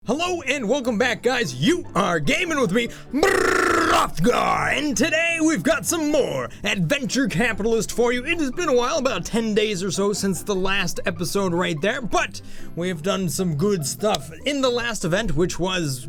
Hello and welcome back, guys. You are gaming with me, Mr-Brothgar, and today we've got some more AdVenture Capitalist for you. It has been a while, about 10 days or so since the last episode right there, but we've done some good stuff in the last event, which was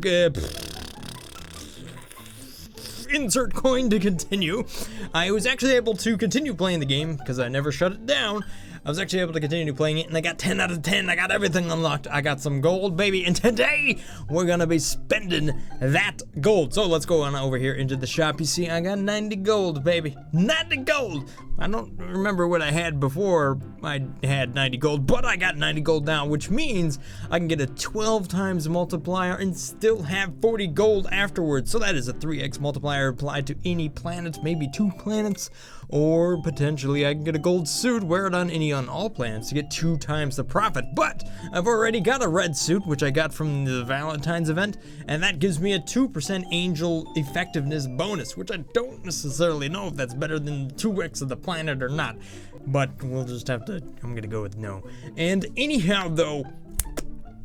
insert coin to continue. I was actually able to continue playing the game because I never shut it down. I was actually able to continue playing it, and I got 10 out of 10. I got everything unlocked. I got some gold, baby, and today we're gonna be spending that gold. So let's go on over here into the shop. You see, I got 90 gold, baby. 90 gold! I don't remember what I had before I had 90 gold, but I got 90 gold now, which means I can get a 12 times multiplier and still have 40 gold afterwards. So that is a 3x multiplier applied to any planet, maybe 2 planets, or potentially I can get a gold suit, wear it on all planets to get 2 times the profit. But I've already got a red suit, which I got from the Valentine's event, and that gives me a 2% angel effectiveness bonus, which I don't necessarily know if that's better than 2x of the planet or not, but we'll just have to, I'm gonna go with no. And anyhow though,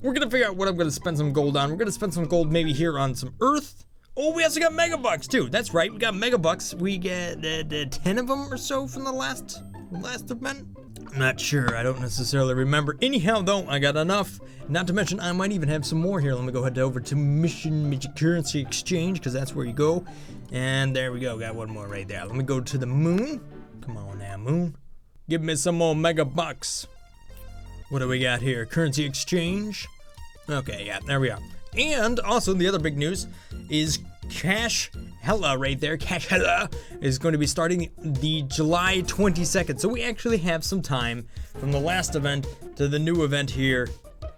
we're gonna figure out what I'm gonna spend some gold on. We're gonna spend some gold maybe here on some earth. Oh, we also got megabucks too. That's right, we got megabucks. We get 10 of them or so from the last event. I'm not sure, I don't necessarily remember. Anyhow though, I got enough. Not to mention, I might even have some more here. Let me go ahead over to Mission Currency Exchange, because that's where you go. And there we go, got one more right there. Let me go to the moon. Come on now, moon. Give me some more megabucks. What do we got here? Currency exchange. Okay, yeah, there we are. And also the other big news is Cash Hella right there. Cash Hella is going to be starting the July 22nd. So we actually have some time from the last event to the new event here.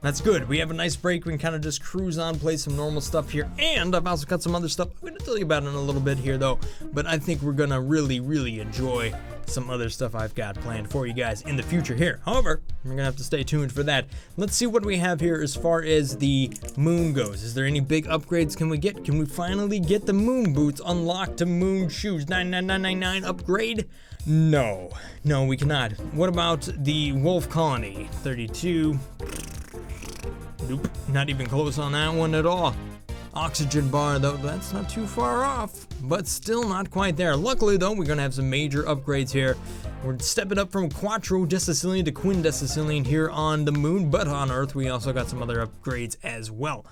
That's good. We have a nice break. We can kind of just cruise on, play some normal stuff here. And I've also got some other stuff I'm going to tell you about in a little bit here though. But I think we're going to really enjoy some other stuff I've got planned for you guys in the future here. However, we're going to have to stay tuned for that. Let's see what we have here as far as the moon goes. Is there any big upgrades can we get? Can we finally get the moon boots unlocked to moon shoes? 99999 upgrade? No, we cannot. What about the wolf colony? 32. Nope, not even close on that one at all. Oxygen bar though, that's not too far off, but still not quite there. Luckily though, we're gonna have some major upgrades here. We're stepping up from Quattro Decicillion to Quindecicillion here on the moon, but on Earth we also got some other upgrades as well.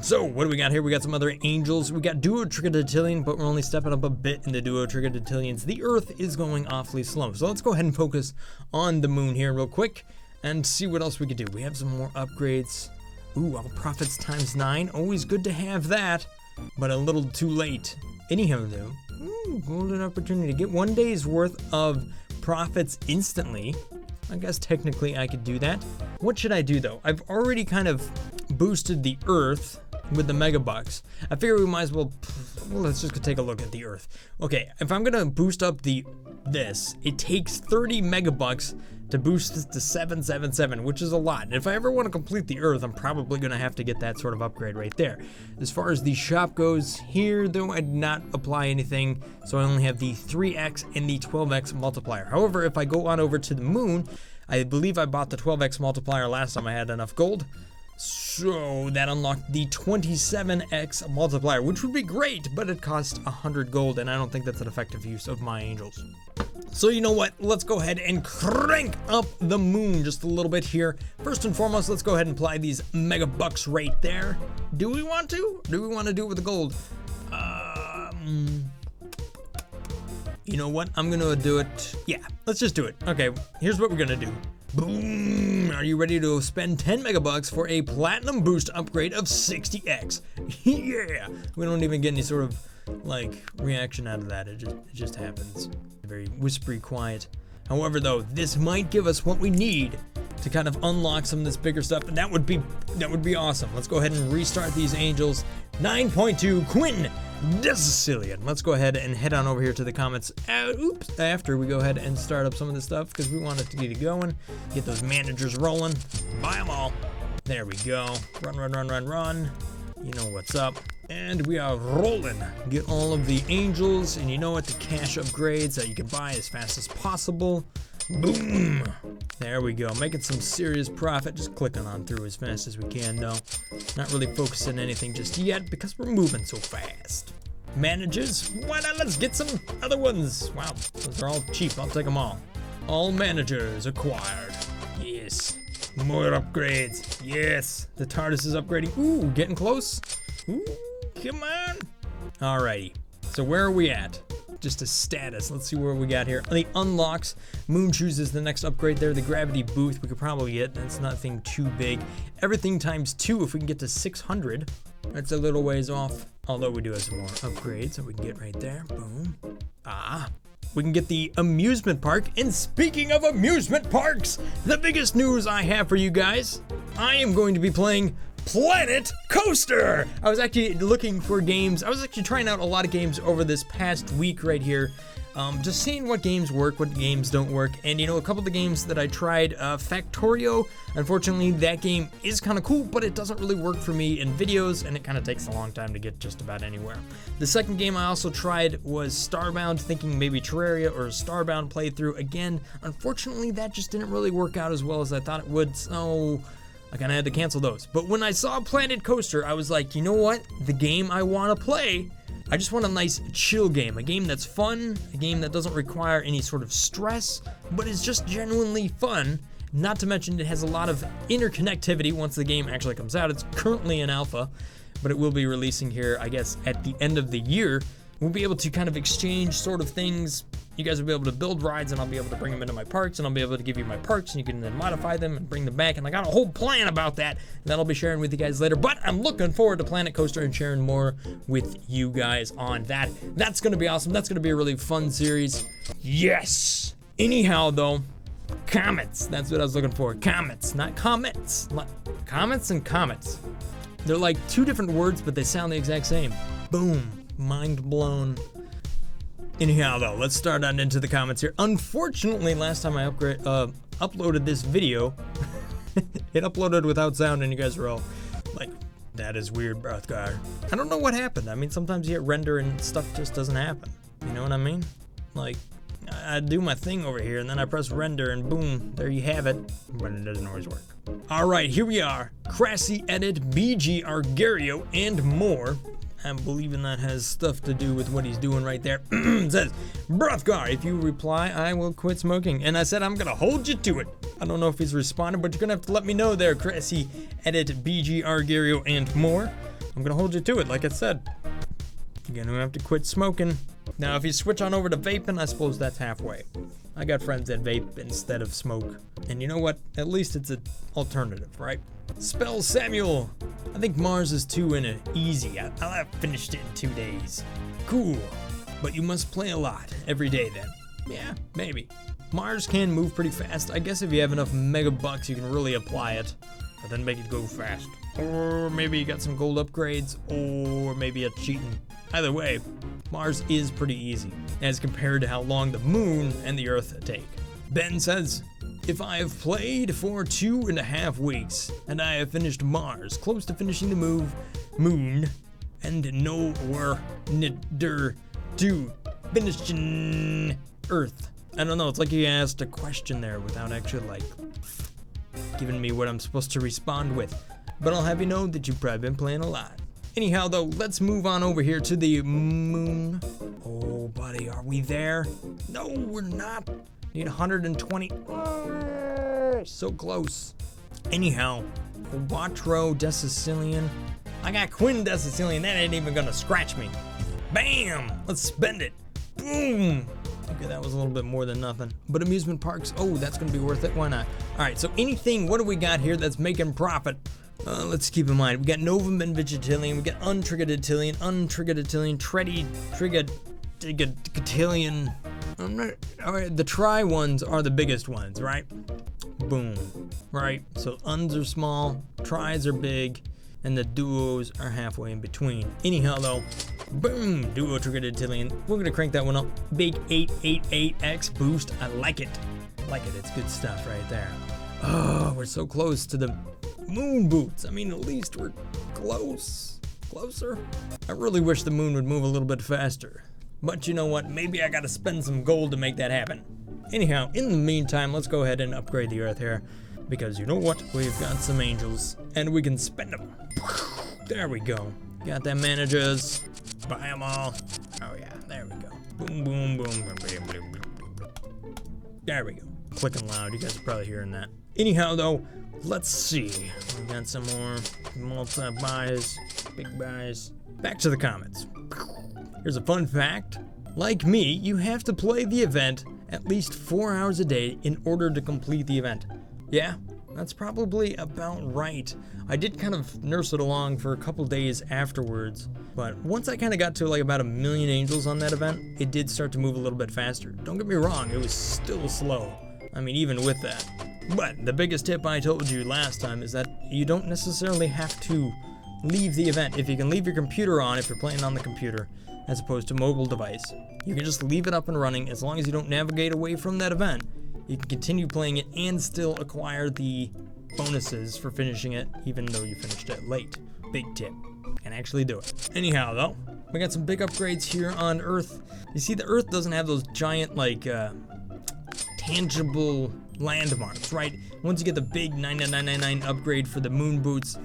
So what do we got here? We got some other angels. We got Duo Trigodatillion, but we're only stepping up a bit in the Duo Trigodatillions. The Earth is going awfully slow. So let's go ahead and focus on the moon here real quick and see what else we could do. We have some more upgrades. Ooh, all profits times 9. Always good to have that, but a little too late. Anyhow though, golden opportunity to get 1 day's worth of profits instantly. I guess technically I could do that. What should I do though? I've already kind of boosted the Earth with the megabucks. I figure we might as well let's just take a look at the Earth. Okay, if I'm gonna boost up this, it takes 30 megabucks to boost this to 777, which is a lot. And if I ever want to complete the Earth, I'm probably gonna have to get that sort of upgrade right there. As far as the shop goes here, though, I did not apply anything, so I only have the 3x and the 12x multiplier. However, if I go on over to the moon, I believe I bought the 12x multiplier last time I had enough gold. So that unlocked the 27x multiplier, which would be great, but it costs 100 gold, and I don't think that's an effective use of my angels. So you know what, let's go ahead and crank up the moon just a little bit here. First and foremost, let's go ahead and apply these megabucks right there. Do we want to? Do we want to do it with the gold? You know what, I'm gonna do it. Yeah, let's just do it. Okay, here's what we're gonna do. Boom! Are you ready to spend 10 megabucks for a platinum boost upgrade of 60x? Yeah! We don't even get any sort of like reaction out of that. It just happens. Very whispery quiet. However though, this might give us what we need to kind of unlock some of this bigger stuff, and that would be awesome. Let's go ahead and restart these angels. 9.2 Quindecicillion. Let's go ahead and head on over here to the comments. After we go ahead and start up some of this stuff, because we want it to get it going, get those managers rolling, buy them all. There we go. Run. You know what's up. And we are rolling. Get all of the angels, and you know what, the cash upgrades that you can buy as fast as possible. Boom. There we go. Making some serious profit. Just clicking on through as fast as we can, though. Not really focusing on anything just yet because we're moving so fast. Managers, why not? Let's get some other ones. Wow, those are all cheap. I'll take them all. All managers acquired. Yes. More upgrades. Yes. The TARDIS is upgrading. Ooh, getting close. Ooh, come on. Alrighty. So where are we at? Just a status. Let's see where we got here. The unlocks. Moon Shoes is the next upgrade there. The gravity booth we could probably get. That's nothing too big. Everything times 2 if we can get to 600. That's a little ways off. Although we do have some more upgrades that we can get right there. Boom. Ah. We can get the amusement park. And speaking of amusement parks, the biggest news I have for you guys, I am going to be playing Planet Coaster. I was actually looking for games. I was actually trying out a lot of games over this past week right here. Just seeing what games work, what games don't work. And you know, a couple of the games that I tried, Factorio, unfortunately that game is kind of cool, but it doesn't really work for me in videos, and it kind of takes a long time to get just about anywhere. The second game I also tried was Starbound, thinking maybe Terraria or a Starbound playthrough. Again, unfortunately that just didn't really work out as well as I thought it would, so I kind of had to cancel those. But when I saw Planet Coaster, I was like, you know what? The game I want to play, I just want a nice chill game, a game that's fun, a game that doesn't require any sort of stress, but is just genuinely fun. Not to mention it has a lot of interconnectivity once the game actually comes out. It's currently in alpha, but it will be releasing here, I guess, at the end of the year. We'll be able to kind of exchange sort of things. You guys will be able to build rides, and I'll be able to bring them into my parks, and I'll be able to give you my parks, and you can then modify them and bring them back. And I got a whole plan about that I'll be sharing with you guys later. But I'm looking forward to Planet Coaster and sharing more with you guys on that. That's going to be awesome. That's going to be a really fun series. Yes. Anyhow, though, comets. That's what I was looking for. Comets, not comets. Comets and comets. They're like two different words, but they sound the exact same. Boom. Mind blown. Anyhow, though, let's start on into the comments here. Unfortunately, last time I uploaded this video, it uploaded without sound, and you guys were all like, that is weird, Brothgar. I don't know what happened. I mean, sometimes you hit render and stuff just doesn't happen. You know what I mean? Like, I do my thing over here, and then I press render, and boom, there you have it. But it doesn't always work. All right, here we are. Crassy Edit, BG Argario, and more. I'm believing that has stuff to do with what he's doing right there. It says, Brothgar, if you reply, I will quit smoking. And I said, I'm gonna hold you to it. I don't know if he's responded, but you're gonna have to let me know there, Crassy Edit, BG Argario, and more. I'm gonna hold you to it, like I said. You're gonna have to quit smoking. Now, if you switch on over to vaping, I suppose that's halfway. I got friends that vape instead of smoke. And you know what? At least it's an alternative, right? Spell Samuel. I think Mars is 2 in it. Easy. I'll have finished it in 2 days. Cool. But you must play a lot every day then. Yeah, maybe. Mars can move pretty fast. I guess if you have enough megabucks, you can really apply it. But then make it go fast. Or maybe you got some gold upgrades, or maybe a cheating. Either way, Mars is pretty easy as compared to how long the moon and the Earth take. Ben says, if I have played for 2.5 weeks and I have finished Mars, close to finishing the moon, and nowhere near to finishing Earth. I don't know, it's like you asked a question there without actually like giving me what I'm supposed to respond with. But I'll have you know that you've probably been playing a lot. Anyhow, though, let's move on over here to the moon. Oh, buddy, are we there? No, we're not. Need 120. Oh, so close. Anyhow, Quattro Decicilian. I got Quinn Decicilian. That ain't even gonna scratch me. Bam! Let's spend it. Boom! Okay, that was a little bit more than nothing. But amusement parks, oh, that's gonna be worth it. Why not? All right, so anything, what do we got here that's making profit? Let's keep in mind, we got Novum and Vegetilian, we got Untriggered Attilian, Triggered Cotillion. Alright, the try ones are the biggest ones, right? Boom. Right, so uns are small, tries are big, and the duos are halfway in between. Anyhow, though, boom, Duo Triggered Attilian. We're gonna crank that one up. Big 888X boost. I like it. It's good stuff right there. Oh, we're so close to the moon boots. I mean, at least we're closer. I really wish the moon would move a little bit faster. But you know what? Maybe I gotta spend some gold to make that happen. Anyhow, in the meantime, let's go ahead and upgrade the earth here. Because you know what? We've got some angels, and we can spend them. There we go. Got them managers. Buy them all. Oh yeah, there we go. Boom, boom, boom, boom, boom, boom, boom. There we go. Clicking loud, you guys are probably hearing that. Anyhow though, let's see. We got some more multi-buys, big buys. Back to the comments. Here's a fun fact. Like me, you have to play the event at least 4 hours a day in order to complete the event. Yeah, that's probably about right. I did kind of nurse it along for a couple days afterwards, but once I kind of got to like about 1 million angels on that event, it did start to move a little bit faster. Don't get me wrong, it was still slow. I mean, even with that. But the biggest tip I told you last time is that you don't necessarily have to leave the event. If you can leave your computer on, if you're playing on the computer, as opposed to mobile device, you can just leave it up and running as long as you don't navigate away from that event. You can continue playing it and still acquire the bonuses for finishing it, even though you finished it late. Big tip. Can actually do it. Anyhow, though, we got some big upgrades here on Earth. You see, the Earth doesn't have those giant, like, tangible landmarks, right? Once you get the big 9999 upgrade for the moon boots,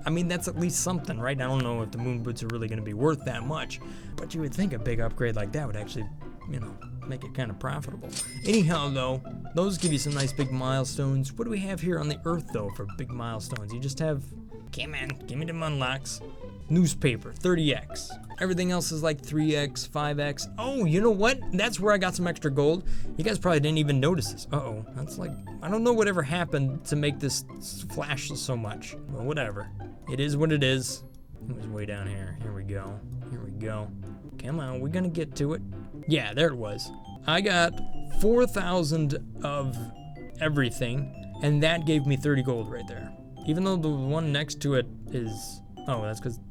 I mean, that's at least something, right? I don't know if the moon boots are really going to be worth that much, but you would think a big upgrade like that would actually, you know, make it kind of profitable. Anyhow, though, those give you some nice big milestones. What do we have here on the Earth, though, for big milestones? You just have, come on, give me them unlocks. Newspaper, 30x. Everything else is like 3x, 5x. Oh, you know what? That's where I got some extra gold. You guys probably didn't even notice this. Uh-oh, that's like, I don't know whatever happened to make this flash so much. Well, whatever. It is what it is. It was way down here. Here we go. Here we go. Come on, we're gonna get to it. Yeah, there it was. I got 4,000 of everything, and that gave me 30 gold right there. Even though the one next to it is, oh, that's because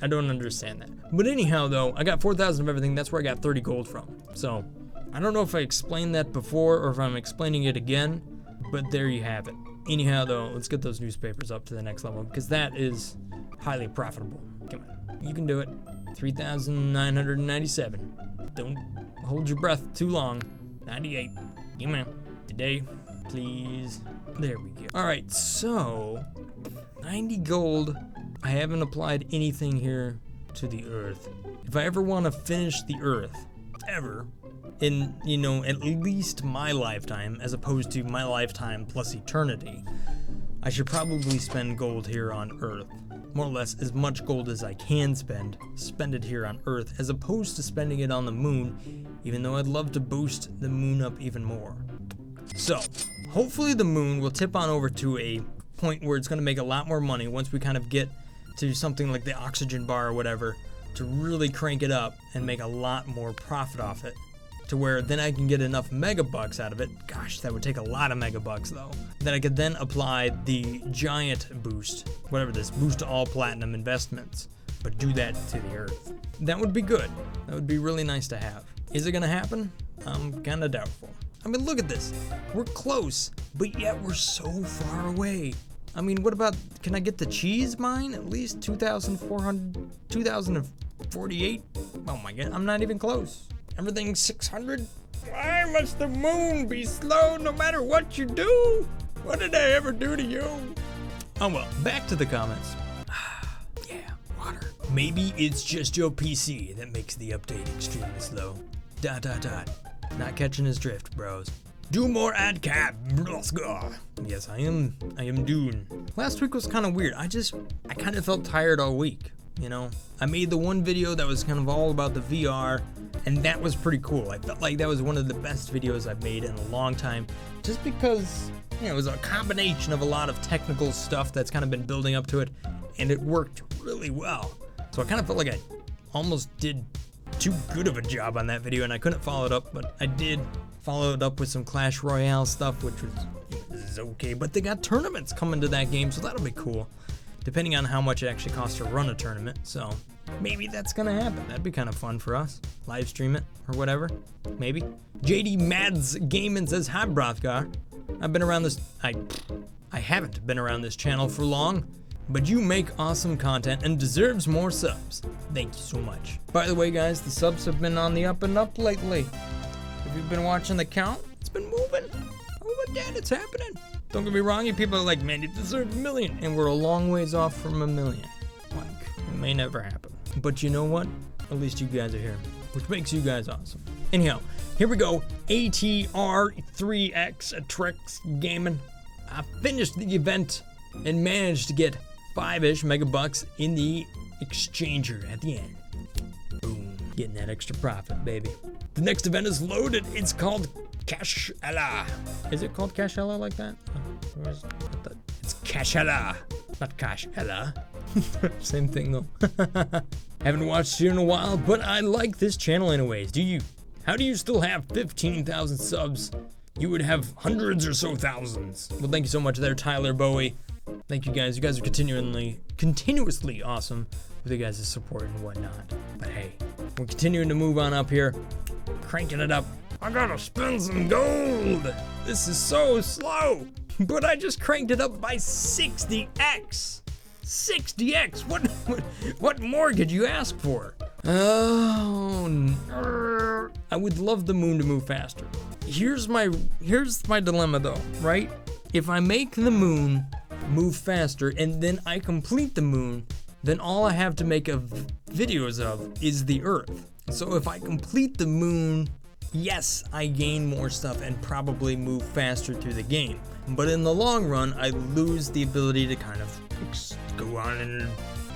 I don't understand that. But anyhow, though, I got 4,000 of everything. That's where I got 30 gold from. So I don't know if I explained that before or if I'm explaining it again, but there you have it. Anyhow, though, let's get those newspapers up to the next level because that is highly profitable. Come on, you can do it. 3,997. Don't hold your breath too long. 98. Come on. Today, please. There we go. All right, so 90 gold. I haven't applied anything here to the Earth. If I ever want to finish the Earth, ever, in, you know, at least my lifetime, as opposed to my lifetime plus eternity, I should probably spend gold here on Earth. More or less as much gold as I can spend it here on Earth, as opposed to spending it on the moon, even though I'd love to boost the moon up even more. So, hopefully the moon will tip on over to a point where it's going to make a lot more money once we kind of get to something like the oxygen bar or whatever, to really crank it up and make a lot more profit off it, to where then I can get enough megabucks out of it. Gosh, that would take a lot of megabucks though. That I could then apply the giant boost, whatever this, boost to all platinum investments, but do that to the Earth. That would be good. That would be really nice to have. Is it gonna happen? I'm kinda doubtful. I mean, look at this. We're close, but yet we're so far away. I mean, what about, can I get the cheese mine? At least 2,400, 2,048? Oh my god, I'm not even close. Everything's 600? Why must the moon be slow no matter what you do? What did I ever do to you? Oh well, back to the comments. Yeah, water. Maybe it's just your PC that makes the update extremely slow. ... Not catching his drift, bros. Do more Mr-Brothgar. Yes, I am doing. Last week was kind of weird. I kind of felt tired all week, you know? I made the one video that was kind of all about the VR, and that was pretty cool. I felt like that was one of the best videos I've made in a long time, just because, you know, it was a combination of a lot of technical stuff that's kind of been building up to it, and it worked really well. So I kind of felt like I almost did too good of a job on that video, and I couldn't follow it up, but I did follow it up with some Clash Royale stuff, which was okay, but they got tournaments coming to that game, so that'll be cool, depending on how much it actually costs to run a tournament. So maybe that's gonna happen. That'd be kind of fun for us. Live stream it or whatever, maybe. JD Mads Gaming says, hi Brothgar. I've been around this, I haven't been around this channel for long, but you make awesome content and deserves more subs. Thank you so much. By the way, guys, the subs have been on the up and up lately. If you've been watching the count, It's been moving. Oh, my dad, it's happening. Don't get me wrong, you people are like, man, you deserve $1 million. And we're a long ways off from $1 million. Like, it may never happen. But you know what? At least you guys are here, which makes you guys awesome. Anyhow, here we go. ATR3X Trex Gaming. I finished the event and managed to get 5-ish megabucks in the exchanger at the end. Boom. Getting that extra profit, baby. The next event is loaded. It's called Cashella. Is it called Cashella like that? It's Cashella, not Cashella. Same thing though. Haven't watched you in a while, but I like this channel anyways. Do you? How do you still have 15,000 subs? You would have hundreds or so thousands. Well, thank you so much there, Tyler Bowie. Thank you guys. You guys are continuously awesome with you guys' support and whatnot. But hey, we're continuing to move on up here, cranking it up. I gotta spend some gold. This is so slow, but I just cranked it up by 60x. 60x. What more could you ask for? Oh, no. I would love the moon to move faster. Here's my dilemma though, right? If I make the moon move faster and then I complete the moon, then all I have to make videos of is the Earth. So if I complete the moon, yes, I gain more stuff and probably move faster through the game. But in the long run, I lose the ability to kind of go on and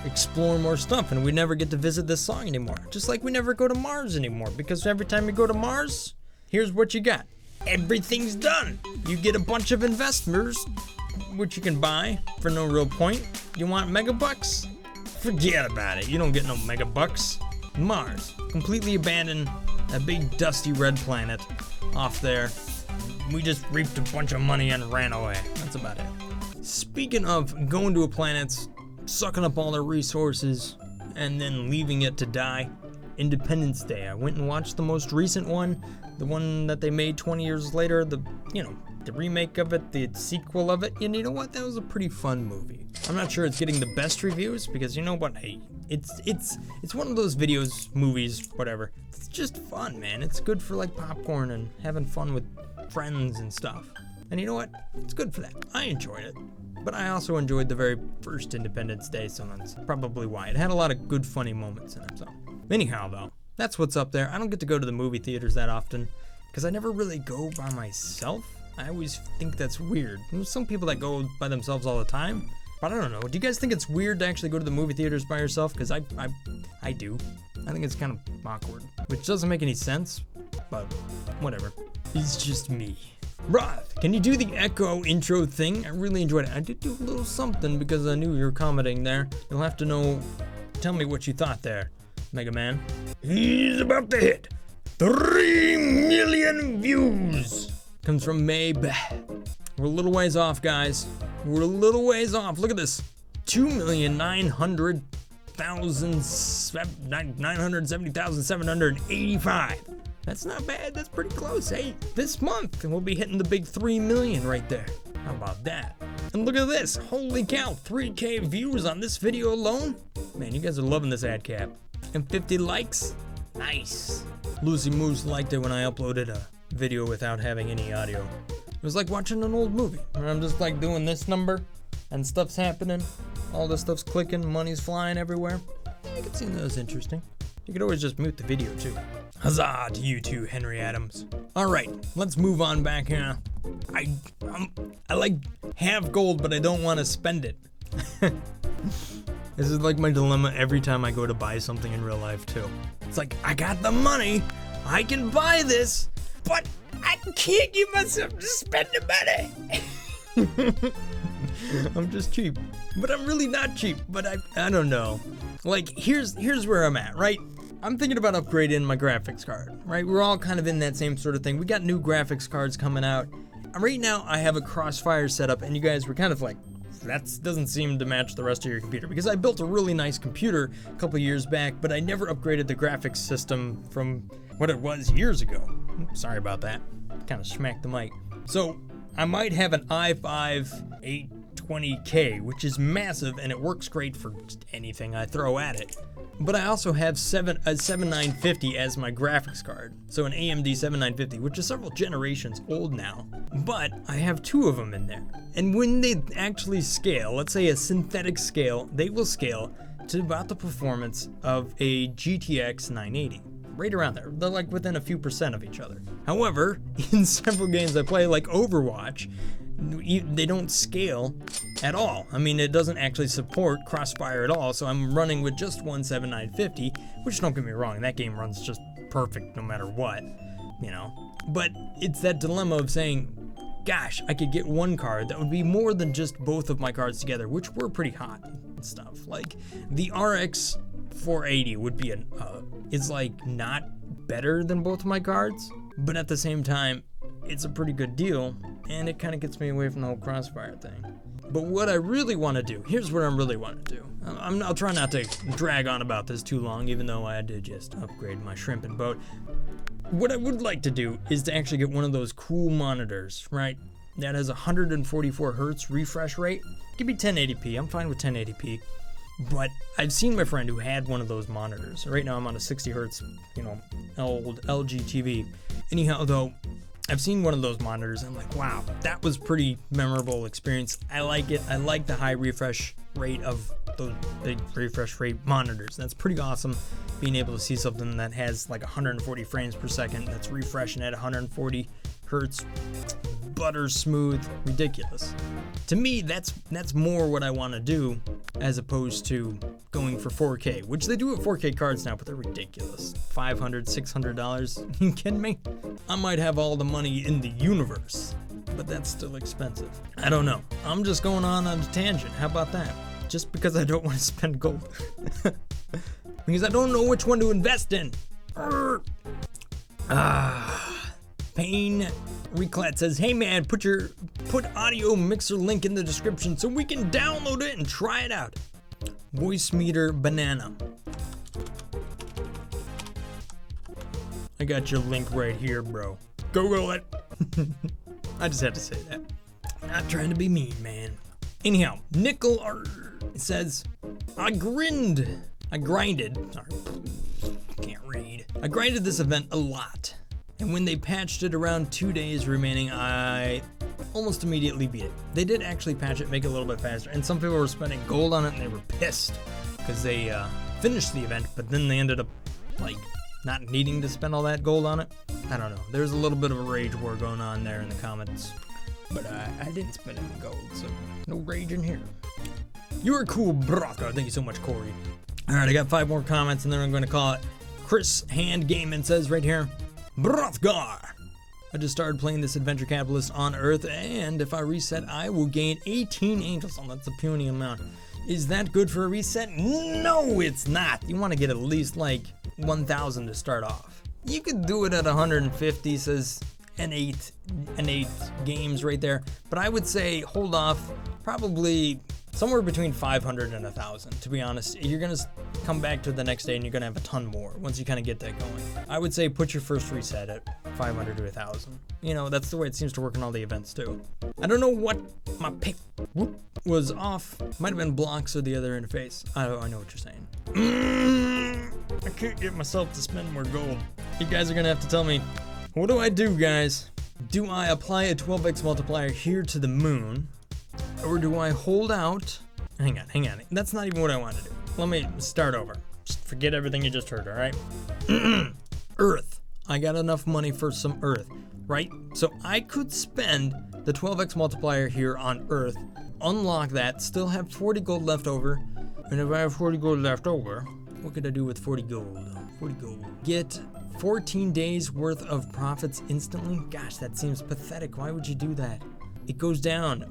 explore more stuff, and we never get to visit this song anymore. Just like we never go to Mars anymore, because every time you go to Mars, here's what you got. Everything's done. You get a bunch of investors, which you can buy for no real point. You want megabucks? Forget about it. You don't get no megabucks. Mars, completely abandoned, a big dusty red planet off there. We just reaped a bunch of money and ran away. That's about it. Speaking of going to a planet, sucking up all their resources, and then leaving it to die, Independence Day. I went and watched the most recent one, the one that they made 20 years later, the remake of it, the sequel of it, and you know what? That was a pretty fun movie. I'm not sure it's getting the best reviews, because you know what? Hey, it's one of those movies, whatever. It's just fun, man. It's good for like popcorn and having fun with friends and stuff. And you know what? It's good for that. I enjoyed it. But I also enjoyed the very first Independence Day, so that's probably why. It had a lot of good, funny moments in it, so. Anyhow, though, that's what's up there. I don't get to go to the movie theaters that often, because I never really go by myself. I always think that's weird. There's some people that go by themselves all the time, but I don't know. Do you guys think it's weird to actually go to the movie theaters by yourself? Because I do. I think it's kind of awkward, which doesn't make any sense, but whatever. It's just me. Roth, can you do the echo intro thing? I really enjoyed it. I did do a little something because I knew you were commenting there. You'll have to tell me what you thought there, Mega Man. He's about to hit 3 million views. Comes from Mabe. We're a little ways off, guys. We're a little ways off. Look at this. 2,970,785. That's not bad. That's pretty close. Hey, this month we'll be hitting the big 3 million right there. How about that? And look at this. Holy cow, 3K views on this video alone. Man, you guys are loving this ad cap. And 50 likes. Nice. Lucy Moose liked it when I uploaded a video without having any audio. It was like watching an old movie where I'm just like doing this number and stuff's happening. All this stuff's clicking, money's flying everywhere. Yeah, I could see that was interesting. You could always just mute the video too. Huzzah to you too, Henry Adams. All right, let's move on back here. I like have gold, but I don't want to spend it. This is like my dilemma every time I go to buy something in real life too. It's like, I got the money, I can buy this, but I can't give myself to spend the money. I'm just cheap, but I'm really not cheap, but I don't know. Like, here's where I'm at, right? I'm thinking about upgrading my graphics card, right? We're all kind of in that same sort of thing. We got new graphics cards coming out. Right now, I have a Crossfire setup, and you guys were kind of like, that doesn't seem to match the rest of your computer, because I built a really nice computer a couple years back, but I never upgraded the graphics system from what it was years ago. Sorry about that. Kind of smacked the mic. So I might have an i5 20K, which is massive, and it works great for just anything I throw at it. But I also have a 7950 as my graphics card, so an AMD 7950, which is several generations old now, but I have 2 of them in there. And when they actually scale, let's say a synthetic scale, they will scale to about the performance of a GTX 980. Right around there. They're like within a few percent of each other. However, in several games I play, like Overwatch, they don't scale at all. I mean, it doesn't actually support Crossfire at all, so I'm running with just one 7950, which, don't get me wrong, that game runs just perfect no matter what, you know. But it's that dilemma of saying, gosh, I could get one card that would be more than just both of my cards together, which were pretty hot and stuff. Like, the RX 480 would be is like not better than both of my cards, but at the same time, it's a pretty good deal, and it kind of gets me away from the whole Crossfire thing. But what I really want to do, here's what I really want to do. I'll try not to drag on about this too long, even though I did just upgrade my shrimping boat. What I would like to do is to actually get one of those cool monitors, right? That has 144 hertz refresh rate. Give me 1080p, I'm fine with 1080p. But I've seen my friend who had one of those monitors. Right now I'm on a 60 hertz, you know, old LG TV. Anyhow, though, I've seen one of those monitors and I'm like, wow, that was pretty memorable experience. I like it. I like the high refresh rate of those big refresh rate monitors. That's pretty awesome, being able to see something that has like 140 frames per second that's refreshing at 140 hertz, butter smooth, ridiculous. To me, that's more what I want to do, as opposed to going for 4K, which they do have 4K cards now, but they're ridiculous. $500, $600, you kidding me? I might have all the money in the universe, but that's still expensive. I don't know. I'm just going on a tangent. How about that? Just because I don't want to spend gold. Because I don't know which one to invest in. Pain Reclat says, hey man, put audio mixer link in the description so we can download it and try it out. Voice meter banana. I got your link right here, bro. Google it. I just had to say that. Not trying to be mean, man. Anyhow, Nickel says, I grinded. Sorry, can't read. I grinded this event a lot. And when they patched it around 2 days remaining, I almost immediately beat it. They did actually patch it, make it a little bit faster, and some people were spending gold on it and they were pissed because they finished the event, but then they ended up like not needing to spend all that gold on it. I don't know. There's a little bit of a rage war going on there in the comments, but I didn't spend any gold, so no rage in here. You're cool, Brothgar. Thank you so much, Corey. All right, I got 5 more comments, and then I'm going to call it. Chris Hand Gaming says right here, Brothgar. I just started playing this Adventure Capitalist on Earth, and if I reset, I will gain 18 angels. Oh, that's a puny amount. Is that good for a reset? No, it's not. You want to get at least like 1,000 to start off. You could do it at 150, says N8 games right there, but I would say hold off probably somewhere between 500 and 1,000, to be honest. You're going to come back to the next day and you're going to have a ton more once you kind of get that going. I would say put your first reset at 500 to 1,000. You know, that's the way it seems to work in all the events too. I don't know what my pick was off. Might have been blocks or the other interface. I know what you're saying. I can't get myself to spend more gold. You guys are going to have to tell me, what do I do, guys? Do I apply a 12x multiplier here to the moon? Or do I hold out? Hang on. That's not even what I want to do. Let me start over. Just forget everything you just heard, all right? Earth. I got enough money for some Earth, right? So I could spend the 12x multiplier here on Earth, unlock that, still have 40 gold left over. And if I have 40 gold left over, what could I do with 40 gold? 40 gold. Get 14 days worth of profits instantly? Gosh, that seems pathetic. Why would you do that? It goes down.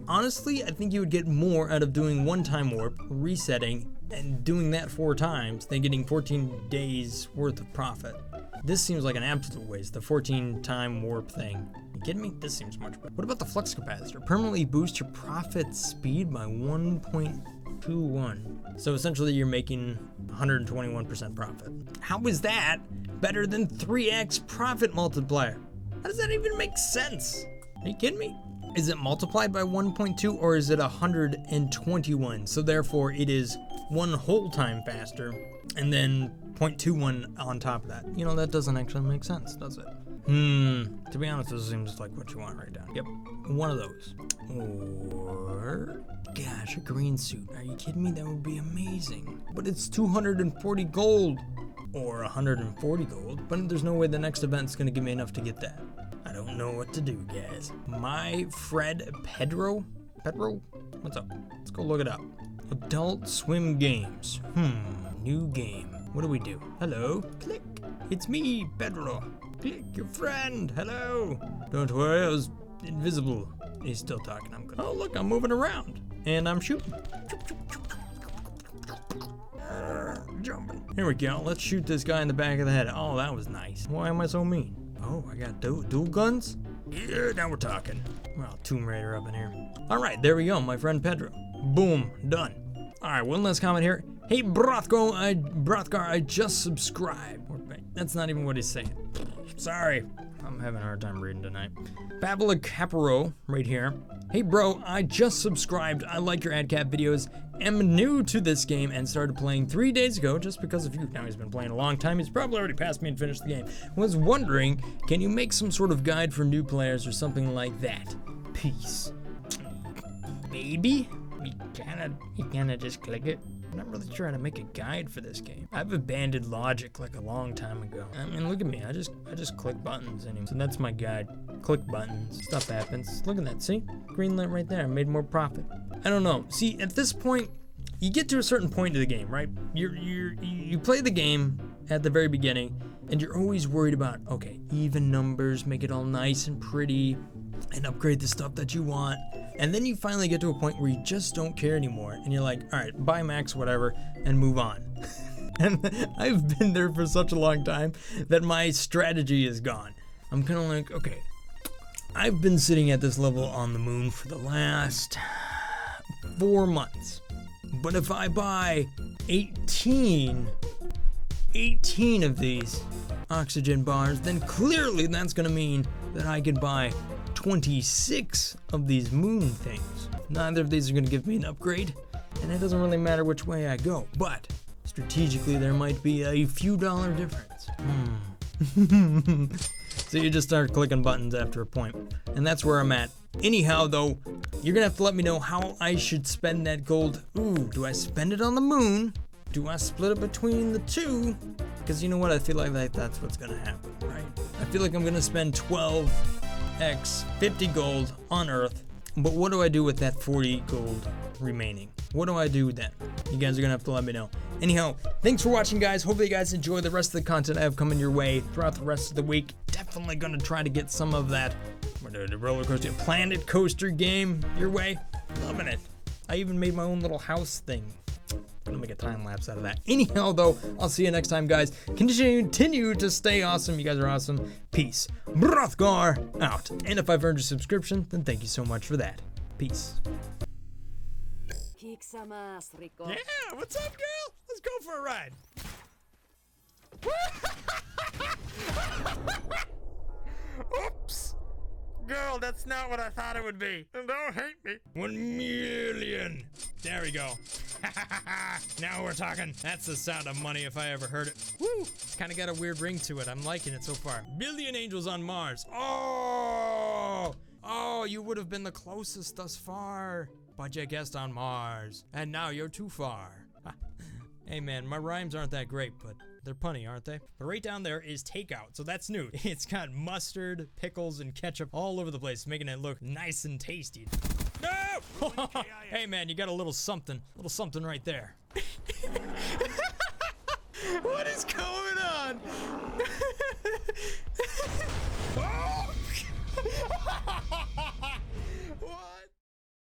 Honestly, I think you would get more out of doing one-time warp, resetting, and doing that 4 times than getting 14 days worth of profit. This seems like an absolute waste, the 14-time warp thing. You kidding me? This seems much better. What about the flux capacitor? Permanently boost your profit speed by 1.21. So essentially you're making 121% profit. How is that better than 3x profit multiplier? How does that even make sense? Are you kidding me? is it multiplied by 1.2 or is it 121? So therefore it is 1 whole time faster and then 0.21 on top of that. You know, that doesn't actually make sense, does it? To be honest, this seems like what you want right down. Yep, one of those. Or, gosh, a green suit. Are you kidding me? That would be amazing. But it's 240 gold. Or 140 gold, but there's no way the next event's gonna give me enough to get that. I don't know what to do, guys. My Fred Pedro? What's up? Let's go look it up. Adult Swim Games. New game. What do we do? Hello? Click. It's me, Pedro. Click, your friend. Hello. Don't worry, I was invisible. He's still talking. I'm good. Oh, look, I'm moving around. And I'm shooting. Jumping. Here we go. Let's shoot this guy in the back of the head. Oh, that was nice. Why am I so mean? Oh, I got dual guns? Yeah, now we're talking. Well, Tomb Raider up in here. All right, there we go, my friend Pedro. Boom, done. All right, one last comment here. Hey, Brothgar, I just subscribed. That's not even what he's saying. Sorry, I'm having a hard time reading tonight. Babla Caparo, right here. Hey bro, I just subscribed. I like your AdCap videos. Am new to this game and started playing 3 days ago just because of you. Now he's been playing a long time. He's probably already passed me and finished the game. Was wondering, can you make some sort of guide for new players or something like that? Peace. Maybe? You kinda just click it. I'm not really trying to make a guide for this game. I've abandoned logic like a long time ago. I mean, look at me. I just click buttons anymore. So that's my guide. Click buttons. Stuff happens. Look at that. See? Green light right there. I made more profit. I don't know. See, at this point, you get to a certain point of the game, right? You play the game at the very beginning, and you're always worried about, okay, even numbers, make it all nice and pretty, and upgrade the stuff that you want. And then you finally get to a point where you just don't care anymore, and you're like, all right, buy max, whatever, and move on. And I've been there for such a long time that my strategy is gone. I'm kind of like, okay, I've been sitting at this level on the moon for the last 4 months. But if I buy 18 of these oxygen bars, then clearly that's gonna mean that I can buy 26 of these moon things. Neither of these are gonna give me an upgrade, and it doesn't really matter which way I go, but strategically there might be a few dollar difference. So you just start clicking buttons after a point, and that's where I'm at. Anyhow though, you're gonna have to let me know how I should spend that gold. Ooh, do I spend it on the moon? Do I split it between the two? Because you know what, I feel like that's what's gonna happen, right? I feel like I'm gonna spend 12x 50 gold on Earth, but what do I do with that 40 gold remaining? What do I do then? You guys are gonna have to let me know. Anyhow, thanks for watching, guys. Hopefully you guys enjoy the rest of the content I have coming your way throughout the rest of the week. Definitely gonna try to get some of that the roller coaster planet coaster game your way. Loving it. I even made my own little house thing. I'm gonna make a time lapse out of that. Anyhow though, I'll see you next time, guys. Continue to stay awesome. You guys are awesome. Peace. Brothgar out. And if I've earned your subscription, then thank you so much for that. Peace. Yeah, what's up, girl? Let's go for a ride. Oops. Girl, that's not what I thought it would be. Don't hate me. 1 million. There we go. Now we're talking. That's the sound of money if I ever heard it. Woo! It's kind of got a weird ring to it. I'm liking it so far. Billion angels on Mars. Oh! Oh, you would have been the closest thus far. Budget guest on Mars. And now you're too far. Hey man, my rhymes aren't that great, but they're punny, aren't they? But right down there is takeout, so that's new. It's got mustard, pickles, and ketchup all over the place, making it look nice and tasty. No! Hey man, you got a little something right there.